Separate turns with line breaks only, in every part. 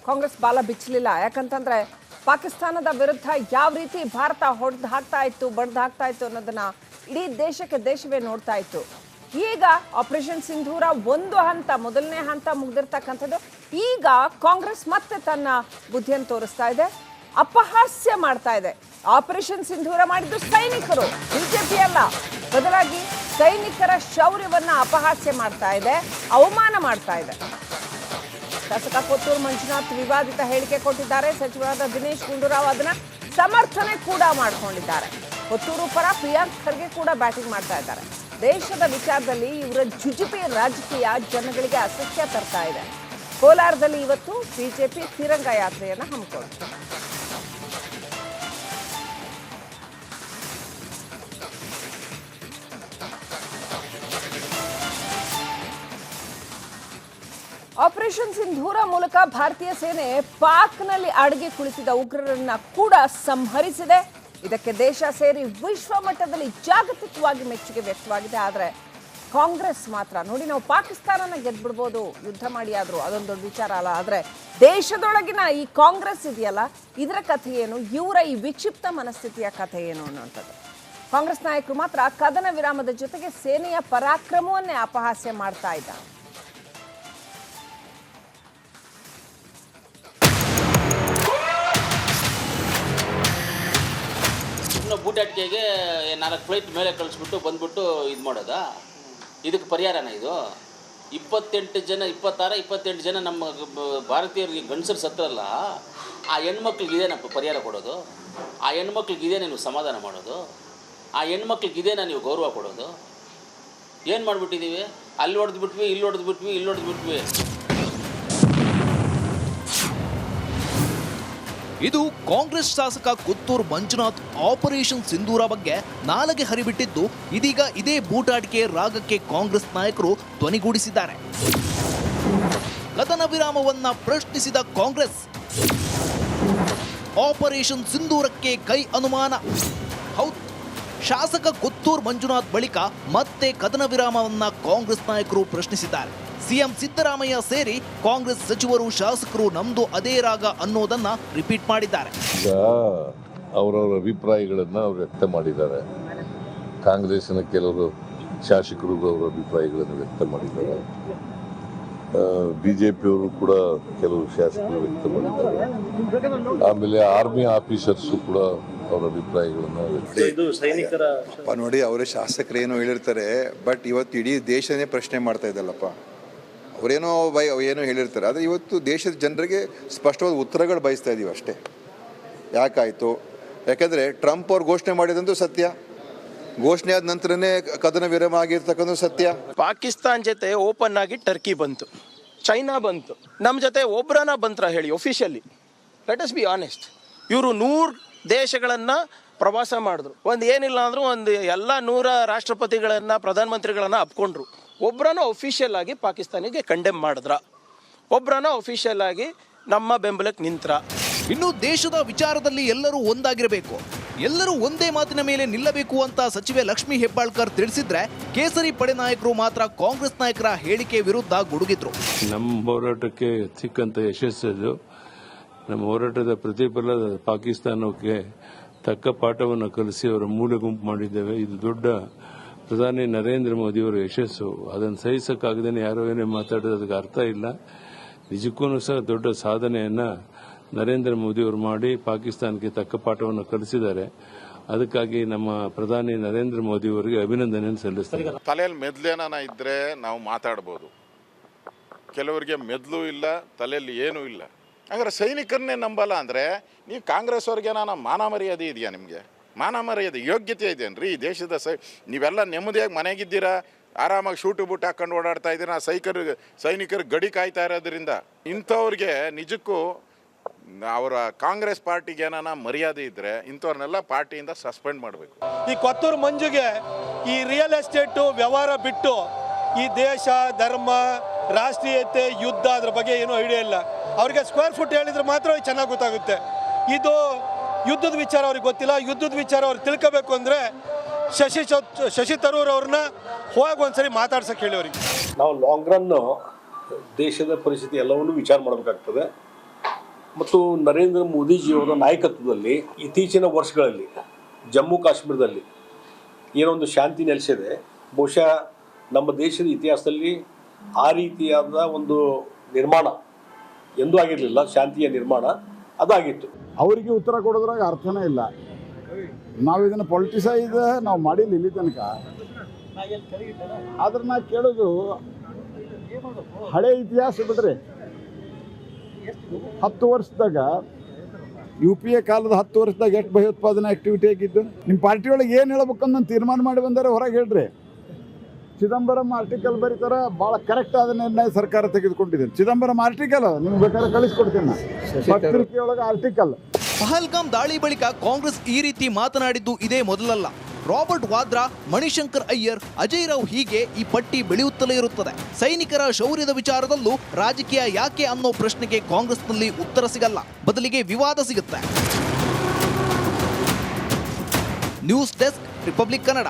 ಕಾಂಗ್ರೆಸ್ ಬಾಲ ಬಿಚ್ಚಲಿಲ್ಲ. ಯಾಕಂತಂದ್ರೆ ಪಾಕಿಸ್ತಾನದ ವಿರುದ್ಧ ಯಾವ ರೀತಿ ಭಾರತ ಹೊಡೆದು ಹಾಕ್ತಾ ಇತ್ತು, ಬಡ್ದು ಹಾಕ್ತಾ ಇತ್ತು ಅನ್ನೋದನ್ನ ಇಡೀ ದೇಶವೇ ನೋಡ್ತಾ ಇತ್ತು. ಈಗ ಆಪರೇಷನ್ ಸಿಂಧೂರ ಒಂದು ಹಂತ, ಮೊದಲನೇ ಹಂತ ಮುಗ್ದಿರ್ತಕ್ಕಂಥದ್ದು. ಈಗ ಕಾಂಗ್ರೆಸ್ ಮತ್ತೆ ತನ್ನ ಬುದ್ಧಿಯನ್ನು ತೋರಿಸ್ತಾ ಇದೆ, ಅಪಹಾಸ್ಯ ಮಾಡ್ತಾ ಇದೆ. ಆಪರೇಷನ್ ಸಿಂಧೂರ ಮಾಡಿದ್ದು ಸೈನಿಕರು, ಬಿಜೆಪಿ ಅಲ್ಲ. ಬದಲಾಗಿ ಸೈನಿಕರ ಶೌರ್ಯವನ್ನ ಅಪಹಾಸ್ಯ ಮಾಡ್ತಾ ಇದೆ, ಅವಮಾನ ಮಾಡ್ತಾ ಇದೆ. ಶಾಸಕ ಕೊತ್ತೂರು ಮಂಜುನಾಥ್ ವಿವಾದಿತ ಹೇಳಿಕೆ ಕೊಟ್ಟಿದ್ದಾರೆ. ಸಚಿವರಾದ ದಿನೇಶ್ ಗುಂಡೂರಾವ್ ಅದನ್ನ ಸಮರ್ಥನೆ ಕೂಡ ಮಾಡಿಕೊಂಡಿದ್ದಾರೆ. ಕೊತ್ತೂರು ಪರ ಪ್ರಿಯಾಂಕ್ ಖರ್ಗೆ ಕೂಡ ಬ್ಯಾಟಿಂಗ್ ಮಾಡ್ತಾ ಇದ್ದಾರೆ. ದೇಶದ ವಿಚಾರದಲ್ಲಿ ಇವರ ಜುಜುಬಿ ರಾಜಕೀಯ ಜನಗಳಿಗೆ ಅಸಹ್ಯ ತರ್ತಾ ಇದೆ. ಕೋಲಾರದಲ್ಲಿ ಇವತ್ತು ಬಿಜೆಪಿ ತಿರಂಗ ಯಾತ್ರೆಯನ್ನು ಹಮ್ಮಿಕೊಂಡಿದೆ. ಆಪರೇಷನ್ ಸಿಂಧೂರ ಮೂಲಕ ಭಾರತೀಯ ಸೇನೆ ಪಾಕ್ನಲ್ಲಿ ಅಡಗಿ ಕುಳಿತಿದ್ದ ಉಗ್ರರನ್ನ ಕೂಡ ಸಂಹರಿಸಿದೆ. ಇದಕ್ಕೆ ದೇಶ ಸೇರಿ ವಿಶ್ವ ಮಟ್ಟದಲ್ಲಿ ಜಾಗತಿಕವಾಗಿ ಮೆಚ್ಚುಗೆ ವ್ಯಕ್ತವಾಗಿದೆ. ಆದರೆ ಕಾಂಗ್ರೆಸ್ ಮಾತ್ರ ನೋಡಿ, ನಾವು ಪಾಕಿಸ್ತಾನನ ಗೆದ್ಬಿಡ್ಬೋದು ಯುದ್ಧ ಮಾಡಿ, ಆದರೂ ಅದೊಂದು ದೊಡ್ಡ ವಿಚಾರ ಅಲ್ಲ. ಆದರೆ ದೇಶದೊಳಗಿನ ಈ ಕಾಂಗ್ರೆಸ್ ಇದೆಯಲ್ಲ, ಇದರ ಕಥೆ ಏನು, ಇವರ ಈ ವಿಕ್ಷಿಪ್ತ ಮನಸ್ಥಿತಿಯ ಕಥೆ ಏನು ಅನ್ನುವಂಥದ್ದು. ಕಾಂಗ್ರೆಸ್ ನಾಯಕರು ಮಾತ್ರ ಕದನ ವಿರಾಮದ ಜೊತೆಗೆ ಸೇನೆಯ ಪರಾಕ್ರಮವನ್ನೇ ಅಪಹಾಸ್ಯ ಮಾಡ್ತಾ ಇದ್ದಾರೆ.
ಬೂಟಾಟಿಕೆಗೆ 4 ಫ್ಲೈಟ್ ಮೇಲೆ ಕಳಿಸ್ಬಿಟ್ಟು ಬಂದ್ಬಿಟ್ಟು ಇದು ಮಾಡೋದಾ? ಇದಕ್ಕೆ ಪರಿಹಾರನ ಇದು? 26 ಜನ ನಮ್ಮ ಭಾರತೀಯರಿಗೆ ಗಂಡಸರು ಸತ್ತರಲ್ಲ, ಆ ಹೆಣ್ಮಕ್ಳಿಗೆ ಇದೇನಪ್ಪ ಪರಿಹಾರ ಕೊಡೋದು? ಆ ಹೆಣ್ಮಕ್ಳಿಗೆ ಇದೇನೇ ನೀವು ಸಮಾಧಾನ ಮಾಡೋದು? ಆ ಹೆಣ್ಮಕ್ಳಿಗೆ ಇದೇನಾ ನೀವು ಗೌರವ ಕೊಡೋದು? ಏನು ಮಾಡಿಬಿಟ್ಟಿದ್ದೀವಿ? ಅಲ್ಲಿ ಹೊಡೆದ್ಬಿಟ್ವಿ, ಇಲ್ಲಿ ಹೊಡೆದ್ಬಿಟ್ವಿ.
ಇದು ಕಾಂಗ್ರೆಸ್ ಶಾಸಕ ಕೊತ್ತೂರು ಮಂಜುನಾಥ್ ಆಪರೇಷನ್ ಸಿಂಧೂರ ಬಗ್ಗೆ ನಾಲಗೆ ಹರಿಬಿಟ್ಟಿದ್ದು, ಇದೀಗ ಇದೇ ಬೂಟಾಟಿಕೆ ರಾಗಕ್ಕೆ ಕಾಂಗ್ರೆಸ್ ನಾಯಕರು ಧ್ವನಿಗೂಡಿಸಿದ್ದಾರೆ. ಕದನ ವಿರಾಮವನ್ನ ಪ್ರಶ್ನಿಸಿದ ಕಾಂಗ್ರೆಸ್ ಆಪರೇಷನ್ ಸಿಂಧೂರಕ್ಕೆ ಕೈ ಅನುಮಾನ. ಹೌದು, ಶಾಸಕ ಕೊತ್ತೂರು ಮಂಜುನಾಥ್ ಬಳಿಕ ಮತ್ತೆ ಕದನ ವಿರಾಮವನ್ನ ಕಾಂಗ್ರೆಸ್ ನಾಯಕರು ಪ್ರಶ್ನಿಸಿದ್ದಾರೆ. ಸಿಎಂ ಸಿದ್ದರಾಮಯ್ಯ ಸೇರಿ ಕಾಂಗ್ರೆಸ್ ಸಚಿವರು, ಶಾಸಕರು ನಮ್ದು ಅದೇ ರಾಗ ಅನ್ನೋದನ್ನ ರಿಪೀಟ್ ಮಾಡಿದ್ದಾರೆ.
ಈಗ ಅವರವರ ಅಭಿಪ್ರಾಯಗಳನ್ನು ಅವ್ರು ವ್ಯಕ್ತ ಮಾಡಿದ್ದಾರೆ. ಕಾಂಗ್ರೆಸ್ಸಿನ ಕೆಲವರು ಶಾಸಕರು ಅವರ ಅಭಿಪ್ರಾಯಗಳನ್ನು ವ್ಯಕ್ತ ಮಾಡಿದ್ದಾರೆ. ಬಿಜೆಪಿಯವರು ಕೂಡ ಕೆಲವು ಶಾಸಕರು ವ್ಯಕ್ತ ಮಾಡಿದ್ದಾರೆ. ಆಮೇಲೆ ಆರ್ಮಿ ಆಫೀಸರ್ಸು ಕೂಡ ಅವರ ಅಭಿಪ್ರಾಯಗಳನ್ನು
ನೋಡಿ, ಅವರೇ ಶಾಸಕರು ಏನೋ ಹೇಳಿರ್ತಾರೆ, ಬಟ್ ಇವತ್ತು ಇಡೀ ದೇಶನೇ ಪ್ರಶ್ನೆ ಮಾಡ್ತಾ ಇದ್ದಲ್ಲಪ್ಪ. ಅವರೇನೋ ಏನೋ ಹೇಳಿರ್ತಾರೆ, ಆದರೆ ಇವತ್ತು ದೇಶದ ಜನರಿಗೆ ಸ್ಪಷ್ಟವಾದ ಉತ್ತರಗಳು ಬಯಸ್ತಾ ಇದ್ದೀವಿ ಅಷ್ಟೇ. ಯಾಕಾಯಿತು? ಯಾಕಂದರೆ ಟ್ರಂಪ್ ಅವ್ರು ಘೋಷಣೆ ಮಾಡಿದಂತೂ ಸತ್ಯ, ಘೋಷಣೆ ಆದ ನಂತರನೇ ಕದನ ವಿರಾಮ ಆಗಿರ್ತಕ್ಕಂಥ ಸತ್ಯ.
ಪಾಕಿಸ್ತಾನ್ ಜೊತೆ ಓಪನ್ ಆಗಿ ಟರ್ಕಿ ಬಂತು, ಚೈನಾ ಬಂತು, ನಮ್ಮ ಜೊತೆ ಒಬ್ರನ ಬಂತ್ರ ಹೇಳಿ officially. Let us be honest. ಇವರು 100 ದೇಶಗಳನ್ನು ಪ್ರವಾಸ ಮಾಡಿದ್ರು. ಒಂದು ಏನಿಲ್ಲ ಅಂದರೂ ಒಂದು ಎಲ್ಲ 100 ರಾಷ್ಟ್ರಪತಿಗಳನ್ನು, ಪ್ರಧಾನಮಂತ್ರಿಗಳನ್ನು ಅಪ್ಕೊಂಡ್ರು. ಒಬ್ರನ್ನ ಒಫಿಷಿಯಲ್ ಆಗಿ ಪಾಕಿಸ್ತಾನಿಗೆ ಕಂಡೆಮ್ ಮಾಡಿದ್ರ, ಒಬ್ರನ್ನ ಒಫಿಷಿಯಲ್ ಆಗಿ ನಮ್ಮ ಬೆಂಬಲಕ್ಕೆ ನಿಂತ್ರ.
ಇನ್ನು ದೇಶದ ವಿಚಾರದಲ್ಲಿ ಎಲ್ಲರೂ ಒಂದಾಗಿರಬೇಕು, ಎಲ್ಲರೂ ಒಂದೇ ಮಾತಿನ ಮೇಲೆ ನಿಲ್ಲಬೇಕು ಅಂತ ಸಚಿವೆ ಲಕ್ಷ್ಮೀ ಹೆಬ್ಬಾಳ್ಕರ್ ತಿಳಿಸಿದ್ರೆ, ಕೇಸರಿ ಪಡೆ ನಾಯಕರು ಮಾತ್ರ ಕಾಂಗ್ರೆಸ್ ನಾಯಕರ ಹೇಳಿಕೆ ವಿರುದ್ಧ ಗುಡುಗಿದ್ರು.
ನಮ್ಮ ಹೋರಾಟಕ್ಕೆ ಸಿಕ್ಕಂತ ಯಶಸ್ಸು, ನಮ್ಮ ಹೋರಾಟದ ಪ್ರತಿಫಲ ಪಾಕಿಸ್ತಾನಕ್ಕೆ ತಕ್ಕ ಪಾಠವನ್ನು ಕಲಿಸಿ ಅವರ ಮೂಲೆ ಗುಂಪು ಮಾಡಿದ್ದೇವೆ. ಇದು ದೊಡ್ಡ ಪ್ರಧಾನಿ ನರೇಂದ್ರ ಮೋದಿಯವರ ಯಶಸ್ಸು. ಅದನ್ನು ಸಹಿಸಕ್ಕಾಗದೇನೆ ಯಾರೋ ಏನೇ ಮಾತಾಡೋದಕ್ಕೆ ಅರ್ಥ ಇಲ್ಲ. ನಿಜಕ್ಕೂ ಸಹ ದೊಡ್ಡ ಸಾಧನೆಯನ್ನ ನರೇಂದ್ರ ಮೋದಿಯವರು ಮಾಡಿ ಪಾಕಿಸ್ತಾನಕ್ಕೆ ತಕ್ಕ ಪಾಠವನ್ನು ಕಲಿಸಿದ್ದಾರೆ. ಅದಕ್ಕಾಗಿ ನಮ್ಮ ಪ್ರಧಾನಿ ನರೇಂದ್ರ ಮೋದಿಯವರಿಗೆ ಅಭಿನಂದನೆಯನ್ನು ಸಲ್ಲಿಸ್ತಾರೆ.
ತಲೆಯಲ್ಲಿ ಮೆದ್ಲೇನ ಇದ್ರೆ ನಾವು ಮಾತಾಡ್ಬೋದು, ಕೆಲವರಿಗೆ ಮೆದ್ಲು ಇಲ್ಲ, ತಲೆಯಲ್ಲಿ ಏನೂ ಇಲ್ಲ. ಹಾಗಾದ್ರೆ ಸೈನಿಕರನ್ನೇ ನಂಬಲ್ಲ ಅಂದರೆ ನೀವು ಕಾಂಗ್ರೆಸ್ ಅವ್ರಿಗೆ ಮಾನ ಮರ್ಯಾದೆ ಇದೆಯಾ? ನಿಮಗೆ ಮಾನ ಮರ್ಯಾದೆ ಯೋಗ್ಯತೆ ಇದೆಯೇನ್ರಿ ಈ ದೇಶದ? ನೀವೆಲ್ಲ ನೆಮ್ಮದಿಯಾಗಿ ಮನೆಗಿದ್ದೀರಾ, ಆರಾಮಾಗಿ ಶೂಟು ಬೂಟ್ ಹಾಕೊಂಡು ಓಡಾಡ್ತಾ ಇದ್ದೀರಾ. ಸೈನಿಕರು ಗಡಿ ಕಾಯ್ತಾ ಇರೋದ್ರಿಂದ ಇಂಥವ್ರಿಗೆ ನಿಜಕ್ಕೂ ಅವರ ಕಾಂಗ್ರೆಸ್ ಪಾರ್ಟಿಗೆ ಏನಾನ ಮರ್ಯಾದೆ ಇದ್ದರೆ ಇಂಥವ್ರನ್ನೆಲ್ಲ ಪಾರ್ಟಿಯಿಂದ ಸಸ್ಪೆಂಡ್ ಮಾಡಬೇಕು.
ಈ ಕೊತ್ತೂರು ಮಂಜುಗೆ ಈ ರಿಯಲ್ ಎಸ್ಟೇಟು ವ್ಯವಹಾರ ಬಿಟ್ಟು ಈ ದೇಶ, ಧರ್ಮ, ರಾಷ್ಟ್ರೀಯತೆ, ಯುದ್ಧ ಅದ್ರ ಬಗ್ಗೆ ಏನೂ ಐಡಿಯಾ ಇಲ್ಲ. ಅವ್ರಿಗೆ ಸ್ಕ್ವೇರ್ ಫುಟ್ ಹೇಳಿದ್ರೆ ಮಾತ್ರ ಚೆನ್ನಾಗಿ ಗೊತ್ತಾಗುತ್ತೆ. ಇದು ಯುದ್ಧದ ವಿಚಾರ ಅವ್ರಿಗೆ ಗೊತ್ತಿಲ್ಲ. ಯುದ್ಧದ ವಿಚಾರ ಅವ್ರಿಗೆ ತಿಳ್ಕೋಬೇಕು ಅಂದರೆ ಶಶಿ ತರೂರ್ ಅವ್ರನ್ನ ಹೋಗಿ ಒಂದ್ಸರಿ ಮಾತಾಡ್ಸಕ್ಕೆ ಹೇಳಿ ಅವ್ರಿಗೆ.
ನಾವು ಲಾಂಗ್ ರನ್ ದೇಶದ ಪರಿಸ್ಥಿತಿ ಎಲ್ಲವನ್ನೂ ವಿಚಾರ ಮಾಡಬೇಕಾಗ್ತದೆ. ಮತ್ತು ನರೇಂದ್ರ ಮೋದಿಜಿಯವರ ನಾಯಕತ್ವದಲ್ಲಿ ಇತ್ತೀಚಿನ ವರ್ಷಗಳಲ್ಲಿ ಜಮ್ಮು ಕಾಶ್ಮೀರದಲ್ಲಿ ಏನೊಂದು ಶಾಂತಿ ನೆಲೆಸಿದೆ, ಬಹುಶಃ ನಮ್ಮ ದೇಶದ ಇತಿಹಾಸದಲ್ಲಿ ಆ ರೀತಿಯಾದ ಒಂದು ನಿರ್ಮಾಣ ಎಂದೂ ಆಗಿರಲಿಲ್ಲ. ಶಾಂತಿಯ ನಿರ್ಮಾಣ ಅದಾಗಿತ್ತು.
ಅವರಿಗೆ ಉತ್ತರ ಕೊಡೋದ್ರಾಗ ಅರ್ಥನೇ ಇಲ್ಲ. ನಾವು ಇದನ್ನು ಪೊಲಿಟಿಸೈಸ್ ನಾವು ಮಾಡಿಲ್ಲ ಇಲ್ಲಿ ತನಕ. ಆದ್ರೆ ನಾ ಕೇಳೋದು ಹಳೆ ಇತಿಹಾಸ ಬಿಡ್ರಿ. 10 ವರ್ಷದಾಗ UPA ಕಾಲದ 10 ವರ್ಷದಾಗ ಎಷ್ಟು ಭಯೋತ್ಪಾದನೆ ಆಕ್ಟಿವಿಟಿ ಆಗಿದ್ದು? ನಿಮ್ಮ ಪಾರ್ಟಿ ಒಳಗೆ ಏನು ಹೇಳ್ಬೇಕಂತ ತೀರ್ಮಾನ ಮಾಡಿ ಬಂದರೆ ಹೊರಗೆ ಹೇಳ್ರಿ. ಚಿದಂಬರಂ ಆರ್ಟಿಕಲ್ ಬರೀತಾರ, ಭಾಳ ಕರೆಕ್ಟ್ ಆದ ನಿರ್ಣಯ ಸರ್ಕಾರ ತೆಗೆದುಕೊಂಡಿದೆ. ಚಿದಂಬರಂ ಆರ್ಟಿಕಲ್ ನಿಮ್ಗೆ ಬೇಕಾದ್ರೆ ಕಳಿಸ್ಕೊಡ್ತೀನಿ ನಾ, ಪತ್ರಿಕೆಯೊಳಗೆ ಆರ್ಟಿಕಲ್.
ಪಹಲ್ಗಾಮ್ ದಾಳಿ ಬಳಿಕ ಕಾಂಗ್ರೆಸ್ ಈ ರೀತಿ ಮಾತನಾಡಿದ್ದು ಇದೇ ಮೊದಲಲ್ಲ. ರಾಬರ್ಟ್ ವಾದ್ರಾ, ಮಣಿಶಂಕರ್ ಅಯ್ಯರ್, ಅಜಯ್ ರಾವ್ ಹೀಗೆ ಈ ಪಟ್ಟಿ ಬೆಳೆಯುತ್ತಲೇ ಇರುತ್ತದೆ. ಸೈನಿಕರ ಶೌರ್ಯದ ವಿಚಾರದಲ್ಲೂ ರಾಜಕೀಯ ಯಾಕೆ ಅನ್ನೋ ಪ್ರಶ್ನೆಗೆ ಕಾಂಗ್ರೆಸ್ನಲ್ಲಿ ಉತ್ತರ ಸಿಗಲ್ಲ, ಬದಲಿಗೆ ವಿವಾದ ಸಿಗುತ್ತೆ. News desk, republic Kannada.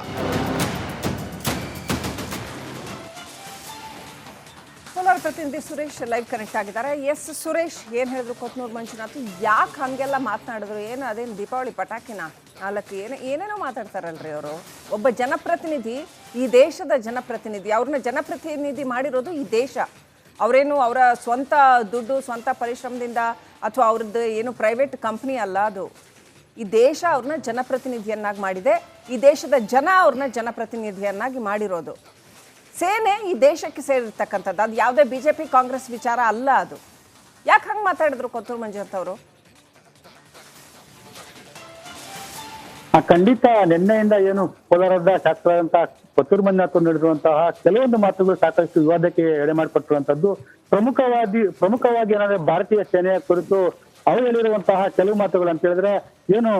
Kolar ಪ್ರತಿನಿಧಿ ಸುರೇಶ್ ಲೈವ್ ಕನೆಕ್ಟ್ ಆಗಿದ್ದಾರೆ. ಎಸ್ ಸುರೇಶ್, ಏನು ಹೇಳಿದ್ರು ಕೊತ್ನೂರು ಮಂಜುನಾಥ್? ಯಾಕೆ ಹಾಗೆಲ್ಲ ಮಾತನಾಡಿದ್ರು? ಏನು ಅದೇನು ದೀಪಾವಳಿ ಪಟಾಕಿನ 4 ಏನೇನೋ ಮಾತಾಡ್ತಾರಲ್ರಿ ಅವರು. ಒಬ್ಬ ಜನಪ್ರತಿನಿಧಿ, ಈ ದೇಶದ ಜನಪ್ರತಿನಿಧಿ, ಅವ್ರನ್ನ ಜನಪ್ರತಿನಿಧಿ ಮಾಡಿರೋದು ಈ ದೇಶ. ಅವರೇನು ಅವರ ಸ್ವಂತ ದುಡ್ಡು, ಸ್ವಂತ ಪರಿಶ್ರಮದಿಂದ ಅಥವಾ ಅವ್ರದ್ದು ಏನು ಪ್ರೈವೇಟ್ ಕಂಪ್ನಿ ಅಲ್ಲ ಅದು. ಈ ದೇಶ ಅವ್ರನ್ನ ಜನಪ್ರತಿನಿಧಿಯನ್ನಾಗಿ ಮಾಡಿದೆ. ಈ ದೇಶದ ಜನ ಅವ್ರನ್ನ ಜನಪ್ರತಿನಿಧಿಯನ್ನಾಗಿ ಮಾಡಿರೋದು. ಸೇನೆ ಈ ದೇಶಕ್ಕೆ ಸೇರಿರ್ತಕ್ಕಂಥದ್ದು, ಅದು ಯಾವುದೇ BJP ಕಾಂಗ್ರೆಸ್ ವಿಚಾರ ಅಲ್ಲ ಅದು. ಯಾಕೆ ಹಂಗೆ ಮಾತಾಡಿದ್ರು ಕೊತ್ತೂರು ಮಂಜುನಾಥ್ ಅವರು?
ಖಂಡಿತ ನಿನ್ನೆಯಿಂದ ಏನು ಕೋಲಾರದ ಶಾಸಕರಾದಂತಹ ಕೊತ್ತೂರು ಮಂಜುನಾಥ್ ನೀಡಿರುವಂತಹ ಕೆಲವೊಂದು ಮಾತುಗಳು ಸಾಕಷ್ಟು ವಿವಾದಕ್ಕೆ ಎಡೆ ಮಾಡಿಕೊಟ್ಟಿರುವಂತದ್ದು. ಪ್ರಮುಖವಾಗಿ ಏನಾದ್ರೆ ಭಾರತೀಯ ಸೇನೆಯ ಕುರಿತು ಅವರು ಹೇಳಿರುವಂತಹ ಕೆಲವು ಮಾತುಗಳು ಅಂತ ಹೇಳಿದ್ರೆ, ಏನು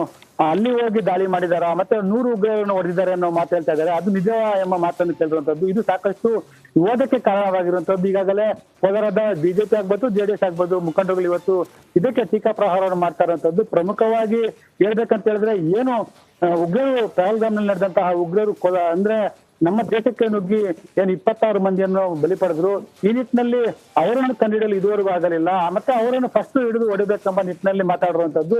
ಅಲ್ಲಿ ಹೋಗಿ ದಾಳಿ ಮಾಡಿದಾರ, ಮತ್ತೆ 100 ಉಗ್ರರನ್ನು ಹೊಡೆದಿದ್ದಾರೆ ಅನ್ನೋ ಮಾತು ಹೇಳ್ತಾ ಇದ್ದಾರೆ. ಅದು ನಿಜ ಎಂಬ ಮಾತನ್ನು ಕೇಳಿರುವಂತದ್ದು. ಇದು ಸಾಕಷ್ಟು ವಿವಾದಕ್ಕೆ ಕಾರಣವಾಗಿರುವಂತದ್ದು. ಈಗಾಗಲೇ ಕೋಲಾರದ BJP ಆಗ್ಬೋದು, JDS ಆಗ್ಬೋದು ಮುಖಂಡರುಗಳು ಇವತ್ತು ಇದಕ್ಕೆ ಟೀಕಾ ಪ್ರಹಾರವನ್ನು ಮಾಡ್ತಾ ಇರುವಂತದ್ದು. ಪ್ರಮುಖವಾಗಿ ಹೇಳ್ಬೇಕಂತ ಹೇಳಿದ್ರೆ, ಏನು ಉಗ್ರರು ಪಹಲ್ಗಾಮ್ನಲ್ಲಿ ನಡೆದಂತಹ ಉಗ್ರರು ಅಂದ್ರೆ ನಮ್ಮ ದೇಶಕ್ಕೆ ನುಗ್ಗಿ ಏನು 26 ಮಂದಿಯನ್ನು ಬಲಿ ಪಡೆದ್ರು. ಈ ನಿಟ್ಟಿನಲ್ಲಿ ಅವರನ್ನು ಕಂಡುಹಿಡಿಯಲು ಇದುವರೆಗೂ ಆಗಲಿಲ್ಲ. ಮತ್ತೆ ಅವರನ್ನು ಫಸ್ಟ್ ಹಿಡಿದು ಹೊಡಿಬೇಕೆಂಬ ನಿಟ್ಟಿನಲ್ಲಿ ಮಾತಾಡಿರುವಂತದ್ದು.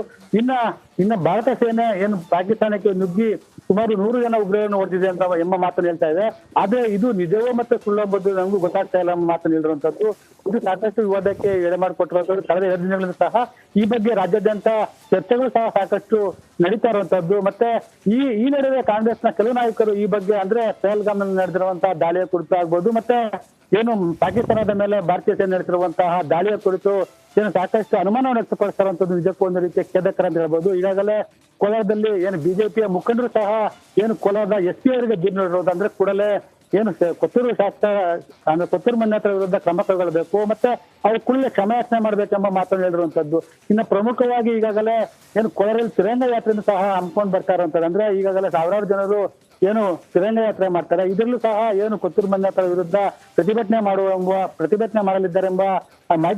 ಇನ್ನ ಭಾರತ ಸೇನೆ ಏನು ಪಾಕಿಸ್ತಾನಕ್ಕೆ ನುಗ್ಗಿ ಸುಮಾರು 100 ಜನ ಉಗ್ರರನ್ನು ಹೊಡೆದಿದೆ ಅಂತ ಎಂಬ ಮಾತನ್ನು ಹೇಳ್ತಾ ಇದೆ. ಆದ್ರೆ ಇದು ನಿಜವೋ ಮತ್ತೆ ಸುಳ್ಳಂಬುದು ನಮಗೂ ಗೊತ್ತಾಗ್ತಾ ಇಲ್ಲ ಎಂಬ ಮಾತನ್ನು ಹೇಳಿರುವಂತದ್ದು. ಇದು ಸಾಕಷ್ಟು ವಿವಾದಕ್ಕೆ ಎಡೆ ಮಾಡಿಕೊಟ್ಟಿರುವಂತದ್ದು. ಕಳೆದ 2 ದಿನಗಳಿಂದ ಸಹ ಈ ಬಗ್ಗೆ ರಾಜ್ಯಾದ್ಯಂತ ಚರ್ಚೆಗಳು ಸಹ ಸಾಕಷ್ಟು ನಡೀತಾ ಇರುವಂತದ್ದು. ಮತ್ತೆ ಈ ನಡುವೆ ಕಾಂಗ್ರೆಸ್ನ ಕೆಲವು ನಾಯಕರು ಈ ಬಗ್ಗೆ ಅಂದ್ರೆ ಪಹಲ್ಗಾಮ್ನಲ್ಲಿ ನಡೆದಿರುವಂತಹ ದಾಳಿಯ ಕುರಿತು ಆಗ್ಬೋದು, ಮತ್ತೆ ಏನು ಪಾಕಿಸ್ತಾನದ ಮೇಲೆ ಭಾರತೀಯ ಸೇನೆ ನಡೆಸಿರುವಂತಹ ದಾಳಿಯ ಕುರಿತು ಏನು ಸಾಕಷ್ಟು ಅನುಮಾನವನ್ನು ವ್ಯಕ್ತಪಡಿಸ್ತಾ ಇರುವಂತದ್ದು ನಿಜಕ್ಕೂ ಒಂದು ರೀತಿಯ ಖೇದಕರ ಅಂತ ಹೇಳ್ಬೋದು. ಈಗಾಗಲೇ ಕೋಲಾರದಲ್ಲಿ ಏನು BJPಯ ಮುಖಂಡರು ಸಹ ಏನು ಕೋಲಾರದ SP ಅವರಿಗೆ ದೂರು ನೀಡಿರೋದು, ಅಂದ್ರೆ ಕೂಡಲೇ ಏನು ಕೊತ್ತೂರು ಶಾಸಕ ಅಂದ್ರೆ ಕೊತ್ತೂರು ಮಂಜುನಾಥ್ ವಿರುದ್ಧ ಕ್ರಮ ಕೈಗೊಳ್ಳಬೇಕು, ಮತ್ತೆ ಅವ್ರು ಕೂಡಲೇ ಕ್ಷಮೆಯಾಚನೆ ಮಾಡ್ಬೇಕೆಂಬ ಮಾತನ್ನು ಹೇಳಿರುವಂತದ್ದು. ಇನ್ನು ಪ್ರಮುಖವಾಗಿ ಈಗಾಗಲೇ ಏನು ಕೋಲಾರಲ್ಲಿ ತಿರಂಗ ಯಾತ್ರೆಯನ್ನು ಸಹ ಹಮ್ಮಿಕೊಂಡು ಬರ್ತಾ ಇರುವಂತದ್ದು. ಅಂದ್ರೆ ಈಗಾಗಲೇ ಸಾವಿರಾರು ಜನರು ಏನು ತಿರಂಗ ಯಾತ್ರೆ ಮಾಡ್ತಾರೆ. ಇದರಲ್ಲೂ ಸಹ ಏನು ಕೊತ್ತೂರು ಮಂಜುನಾಥ್ ವಿರುದ್ಧ ಪ್ರತಿಭಟನೆ ಮಾಡಲಿದ್ದಾರೆಂಬ ಮಾಹಿತಿ